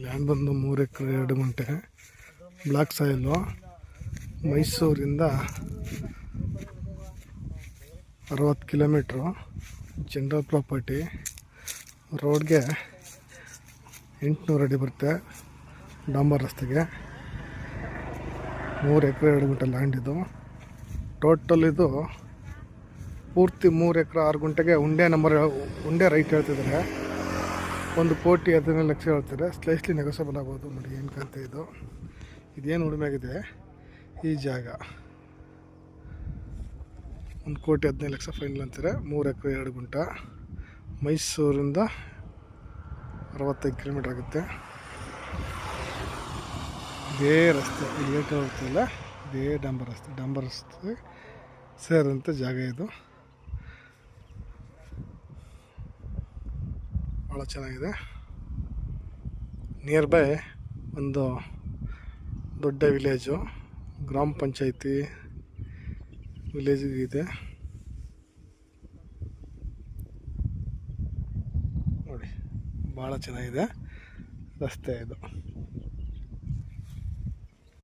Land ಬಂದು 3 ಎಕರೆ 2 ಗುಂಟೆ block soil. ಮೈಸೂರಿಂದ 60 ಕಿಲೋಮೀಟ್ರು. General property. ರೋಡ್ಗೆ 800 ಅಡಿ ಬರುತ್ತೆ ಡಾಂಬರ್ ರಸ್ತೆಗೆ. 3 ಎಕರೆ 2 ಗುಂಟೆ ಲ್ಯಾಂಡ್ ಇದು. ಟೋಟಲ್ ಇದು ಪೂರ್ತಿ 3 ಎಕರೆ 6 ಗುಂಟೆಗೆ ಉಂಡೆ ರೈಟ್ ಹೇಳ್ತಿದ್ದಾರೆ. 1,15,00,000 ಹೇಳ್ತಾರೆ. ಸ್ಲೈಸ್ಲಿ ನೆಗೋಸಬಲ್ ಆಗ್ಬೋದು. ನೋಡಿ ಏನು ಕಂತೆ ಇದು. ಇದೇನು ಉಳುಮೆ ಆಗಿದೆ ಈ ಜಾಗ. 1,15,00,000 ಫೈನಲ್ ಅಂತಾರೆ. 3 ಎಕರೆ 2 ಗುಂಟ. ಮೈಸೂರಿಂದ 65 ಕಿಲೋಮೀಟ್ರ್ ಆಗುತ್ತೆ. ಇದೇ ರಸ್ತೆ ಇಲ್ಲಿ ಹೋಗ್ತಿಲ್ಲ, ಇದೇ ಡಾಂಬರ್ ರಸ್ತೆ ಸೇರಿದಂಥ ಜಾಗ ಇದು. ಭಾಳ ಚೆನ್ನಾಗಿದೆ. ನಿಯರ್ ಬೈ ಒಂದು ದೊಡ್ಡ ವಿಲೇಜು, ಗ್ರಾಮ ಪಂಚಾಯಿತಿ ವಿಲೇಜ್ ಇದೆ ನೋಡಿ. ಭಾಳ ಚೆನ್ನಾಗಿದೆ ರಸ್ತೆ ಇದು.